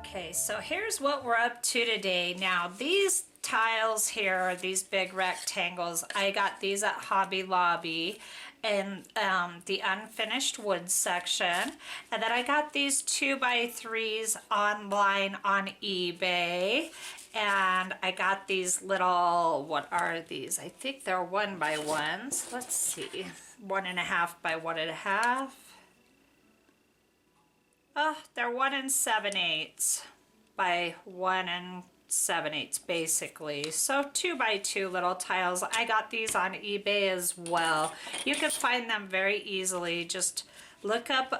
Okay, so here's what we're up to today. Now these tiles here, these big rectangles, I got these at Hobby Lobby in the unfinished wood section. And then I got these 2x3s online on eBay. And I got these little, what are these? I think they're 1x1s. Let's see, 1.5 by 1.5. They're 1 7/8 by 1 7/8 basically. So 2x2 little tiles. I got these on eBay as well. You can find them very easily. Just look up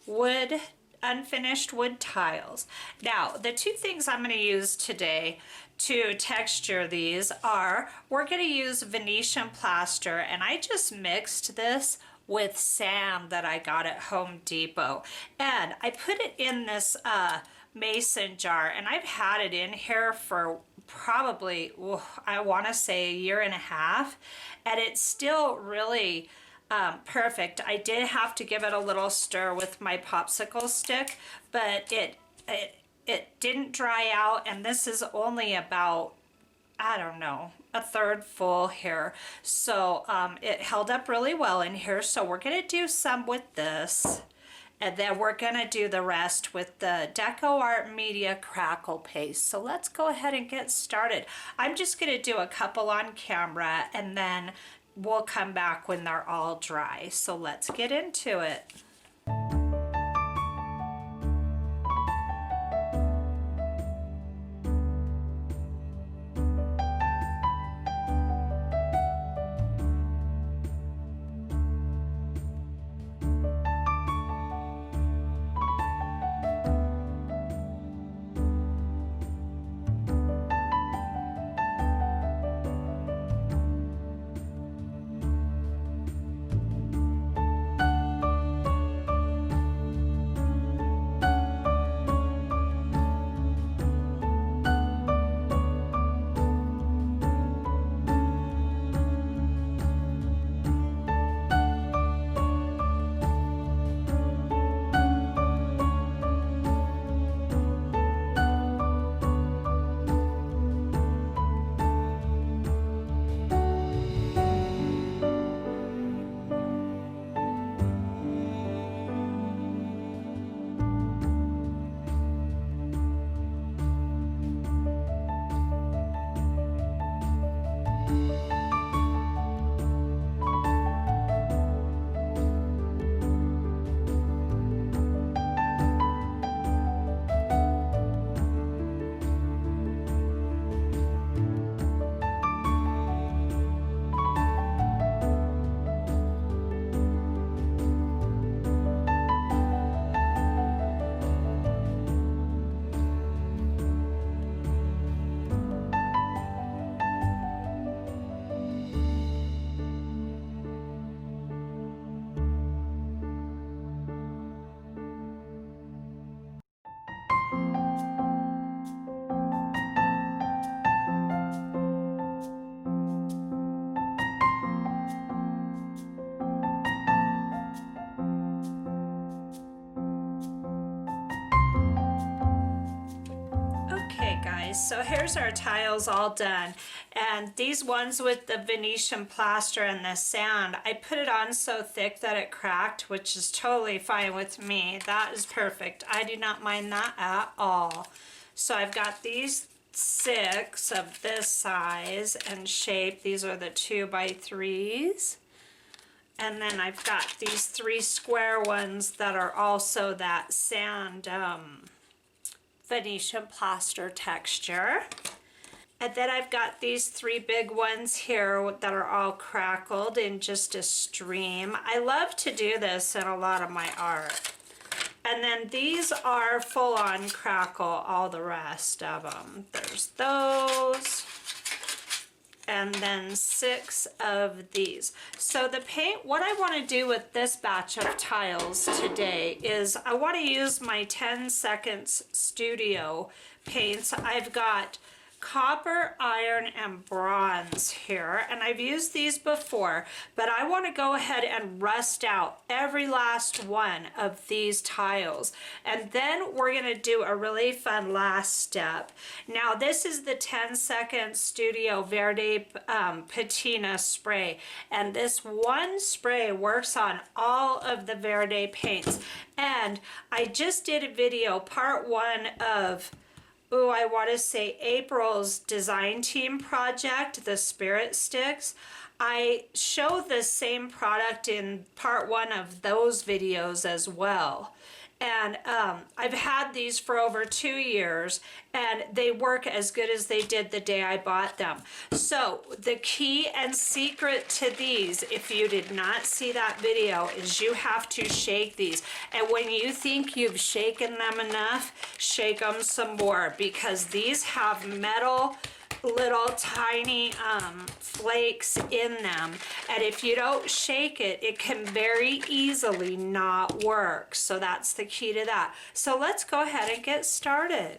wood, unfinished wood tiles. Now, the two things I'm going to use today to texture these are, we're going to use Venetian plaster, and I just mixed this with sand that I got at Home Depot, and I put it in this mason jar, and I've had it in here for probably, I want to say 1.5 years, and it's still really perfect. I did have to give it a little stir with my popsicle stick, but it didn't dry out, and this is only about, I don't know, 1/3 full here. So it held up really well in here. So we're gonna do some with this, and then we're gonna do the rest with the Deco Art Media Crackle paste. So let's go ahead and get started. I'm just gonna do a couple on camera, and then we'll come back when they're all dry. So let's get into it. So here's our tiles all done, and these ones with the Venetian plaster and the sand, I put it on so thick that it cracked, which is totally fine with me. That is perfect. I do not mind that at all. So I've got these 6 of this size and shape. These are the 2x3s. And then I've got these 3 square ones that are also that sand Venetian plaster texture. And then I've got these 3 big ones here that are all crackled in just a stream. I love to do this in a lot of my art. And then these are full-on crackle, all the rest of them. There's those. And then 6 of these. So the paint, what I want to do with this batch of tiles today is I want to use my 10 Seconds Studio paints. I've got copper, iron, and bronze here, and I've used these before, but I want to go ahead and rust out every last one of these tiles, and then we're going to do a really fun last step. Now this is the 10-second Studio Verde patina spray, and this one spray works on all of the Verde paints. And I just did a video, part 1 of, I want to say April's design team project, the Spirit Sticks. I show the same product in part 1 of those videos as well. And I've had these for over 2 years, and they work as good as they did the day I bought them. So the key and secret to these, if you did not see that video, is you have to shake these. And when you think you've shaken them enough, shake them some more, because these have metal little tiny flakes in them, and if you don't shake it, it can very easily not work. So that's the key to that. So let's go ahead and get started.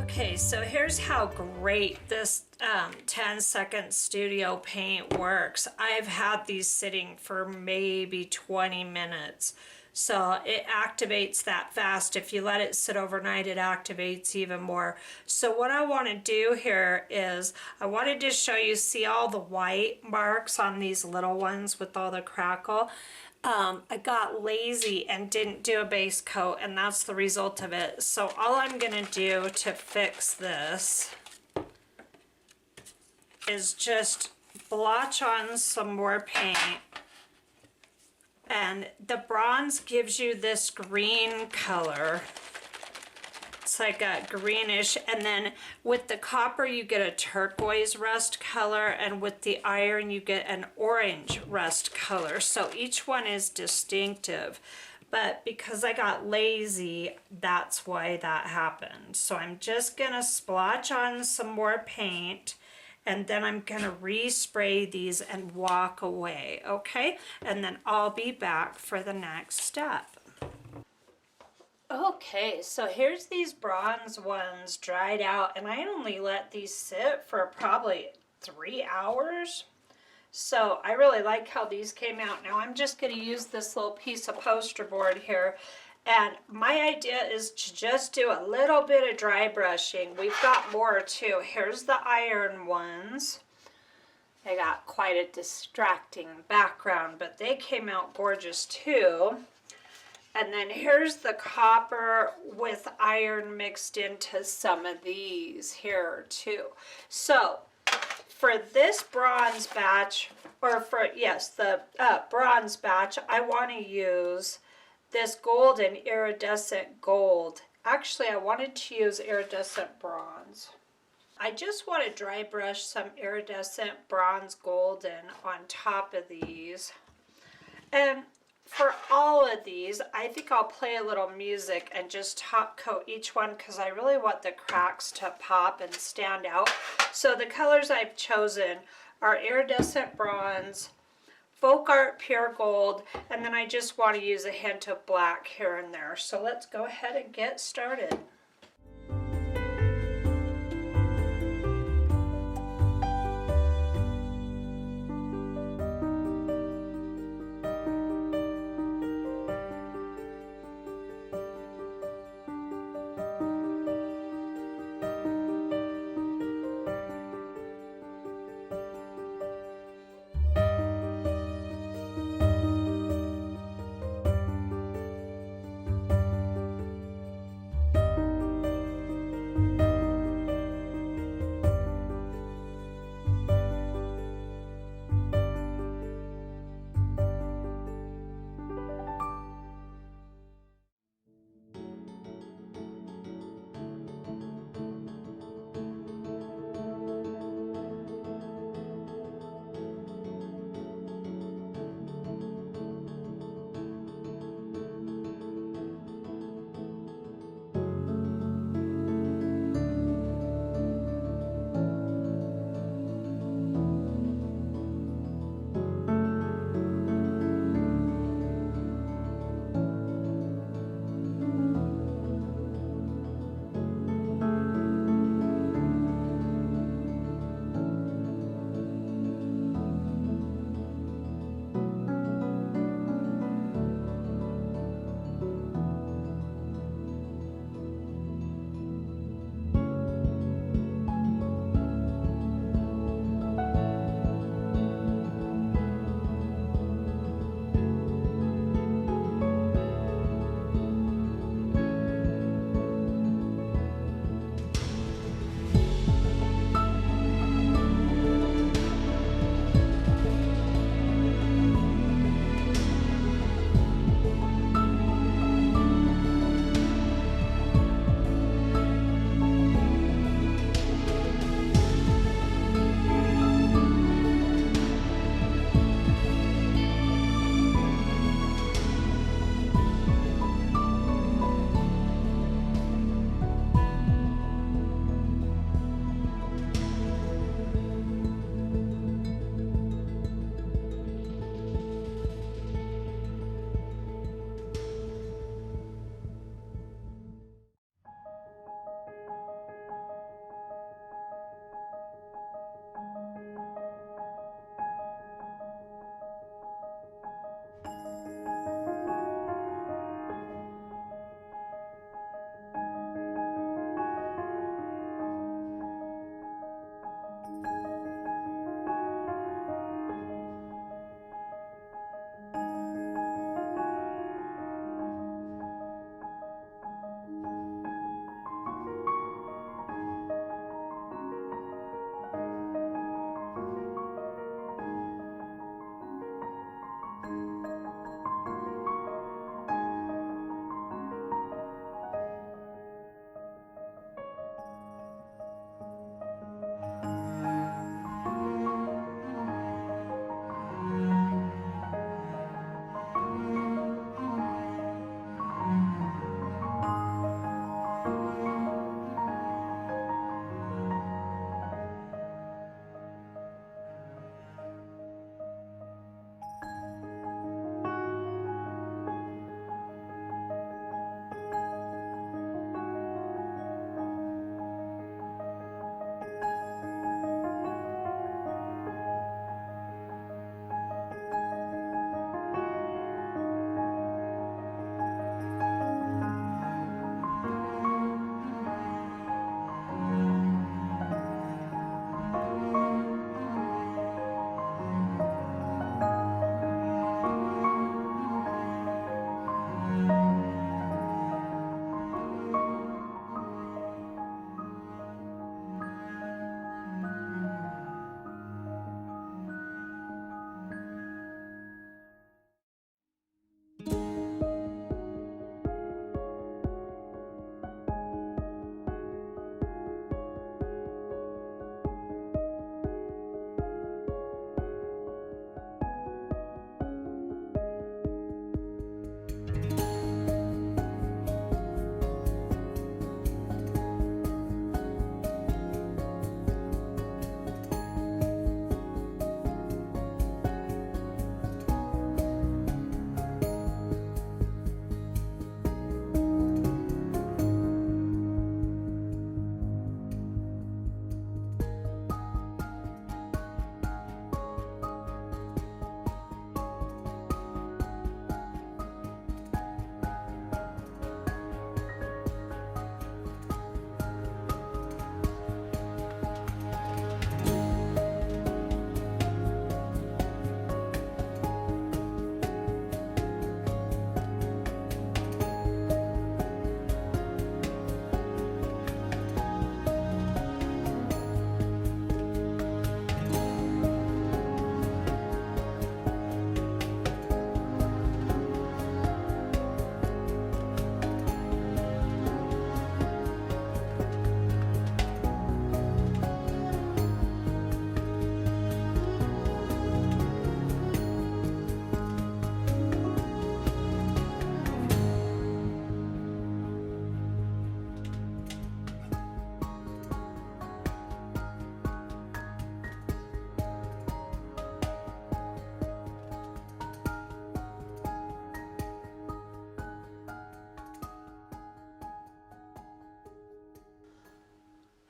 Okay, so here's how great this 10-second studio paint works. I've had these sitting for maybe 20 minutes. So it activates that fast. If you let it sit overnight, it activates even more. So what I want to do here is I wanted to show you, see all the white marks on these little ones with all the crackle. I got lazy and didn't do a base coat, and that's the result of it. So all I'm going to do to fix this is just blotch on some more paint. And the bronze gives you this green color. It's it's like a greenish, and then with the copper you get a turquoise rust color, and with the iron you get an orange rust color. So each one is distinctive. But because I got lazy, that's why that happened. So I'm just gonna splotch on some more paint, and then I'm gonna respray these and walk away, okay? And then I'll be back for the next step. Okay, so here's these bronze ones dried out, and I only let these sit for probably 3 hours. So I really like how these came out. Now I'm just going to use this little piece of poster board here. And my idea is to just do a little bit of dry brushing. We've got more too. Here's the iron ones. They got quite a distracting background, but they came out gorgeous too. And then here's the copper with iron mixed into some of these here too. So for this bronze batch, or for, yes, the bronze batch, I want to use this golden iridescent gold. Actually, I wanted to use iridescent bronze. I just want to dry brush some iridescent bronze golden on top of these. And for all of these, I think I'll play a little music and just top coat each one because I really want the cracks to pop and stand out. So the colors I've chosen are iridescent bronze, folk art pure gold, and then I just want to use a hint of black here and there. So let's go ahead and get started.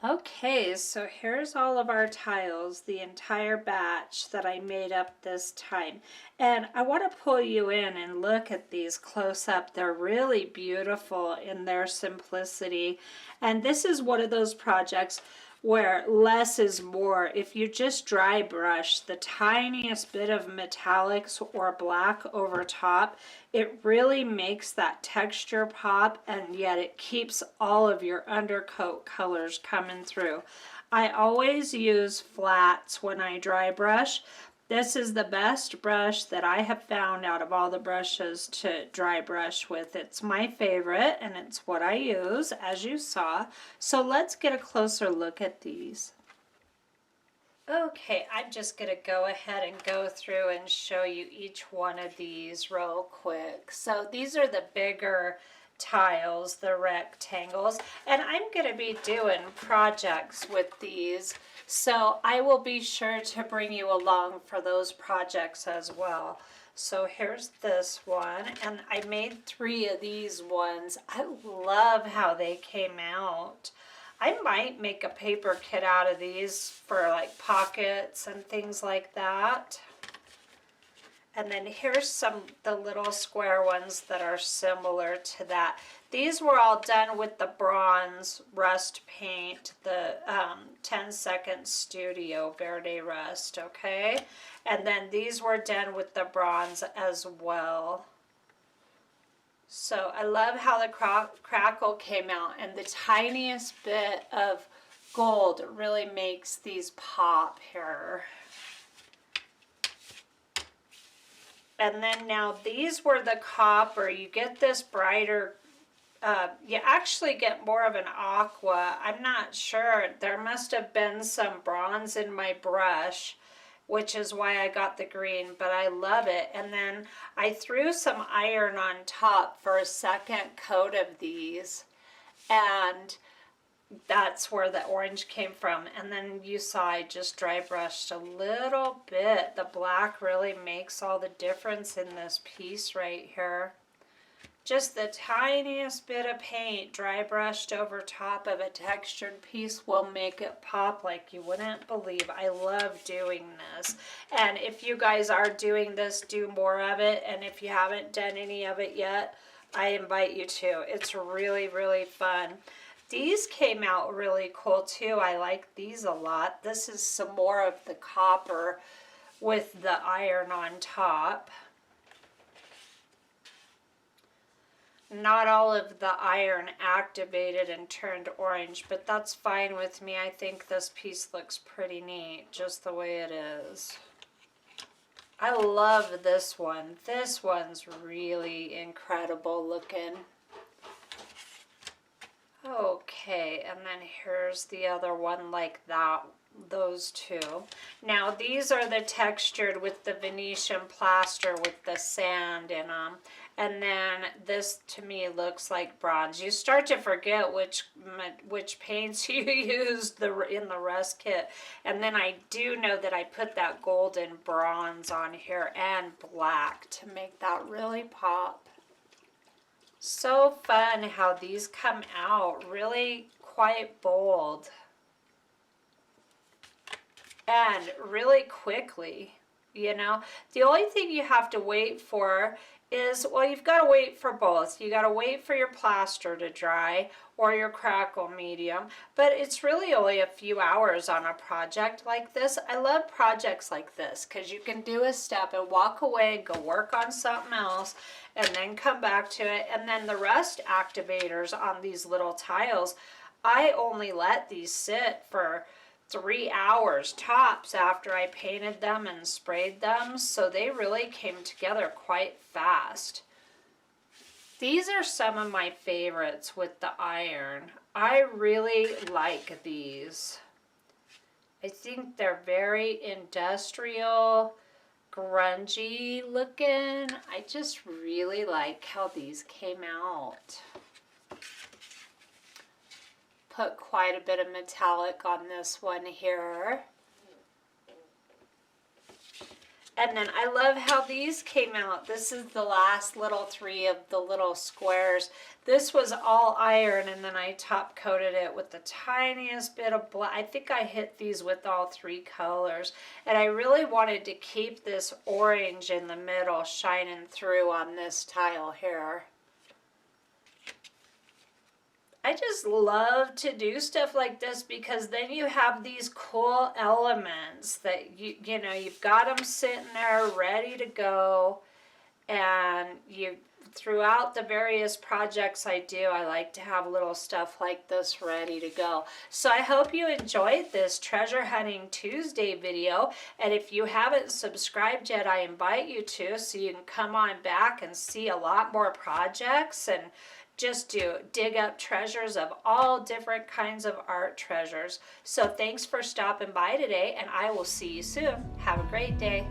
Okay, so here's all of our tiles, the entire batch that I made up this time. And I want to pull you in and look at these close up. They're really beautiful in their simplicity. And this is one of those projects where less is more. If you just dry brush the tiniest bit of metallics or black over top, it really makes that texture pop, and yet it keeps all of your undercoat colors coming through. I always use flats when I dry brush. This is the best brush that I have found out of all the brushes to dry brush with. It's my favorite and it's what I use, as you saw. So let's get a closer look at these. Okay, I'm just going to go ahead and go through and show you each one of these real quick. So these are the bigger tiles, the rectangles, and I'm going to be doing projects with these. So I will be sure to bring you along for those projects as well. So here's this one, and I made 3 of these ones. I love how they came out. I might make a paper kit out of these for like pockets and things like that. And then here's the little square ones that are similar to that. These were all done with the bronze rust paint, the 10-second Studio Verde Rust, okay? And then these were done with the bronze as well. So I love how the crackle came out, and the tiniest bit of gold really makes these pop here. And then now these were the copper. You get this brighter, you actually get more of an aqua. I'm not sure. There must have been some bronze in my brush, which is why I got the green, but I love it. And then I threw some iron on top for a second coat of these, and that's where the orange came from. And then you saw I just dry brushed a little bit. The black really makes all the difference in this piece right here. Just the tiniest bit of paint dry brushed over top of a textured piece will make it pop like you wouldn't believe. I love doing this. And if you guys are doing this, do more of it. And if you haven't done any of it yet, I invite you to. It's really, really fun. These came out really cool too. I like these a lot. This is some more of the copper with the iron on top. Not all of the iron activated and turned orange, but that's fine with me. I think this piece looks pretty neat, just the way it is. I love this one. This one's really incredible looking. Okay, and then here's the other one like that, those two. Now these are the textured with the Venetian plaster with the sand in them. And then this to me looks like bronze. You start to forget which paints you used in the rust kit. And then I do know that I put that golden bronze on here and black to make that really pop. So fun how these come out really quite bold and really quickly, you know. The only thing you have to wait for is, well, you've got to wait for both. You got to wait for your plaster to dry or your crackle medium, but it's really only a few hours on a project like this. I love projects like this because you can do a step and walk away and go work on something else and then come back to it. And then the rust activators on these little tiles, I only let these sit for 3 hours tops after I painted them and sprayed them, so they really came together quite fast. These are some of my favorites with the iron. I really like these. I think they're very industrial, grungy looking. I just really like how these came out. Put quite a bit of metallic on this one here. And then I love how these came out. This is the last little 3 of the little squares. This was all iron, and then I top coated it with the tiniest bit of black. I think I hit these with all 3 colors. And I really wanted to keep this orange in the middle shining through on this tile here. I just love to do stuff like this because then you have these cool elements that you know, you've got them sitting there ready to go, and throughout the various projects I do, I like to have little stuff like this ready to go. So I hope you enjoyed this Treasure Hunting Tuesday video, and if you haven't subscribed yet, I invite you to, so you can come on back and see a lot more projects and just dig up treasures of all different kinds of art treasures. So thanks for stopping by today, and I will see you soon. Have a great day.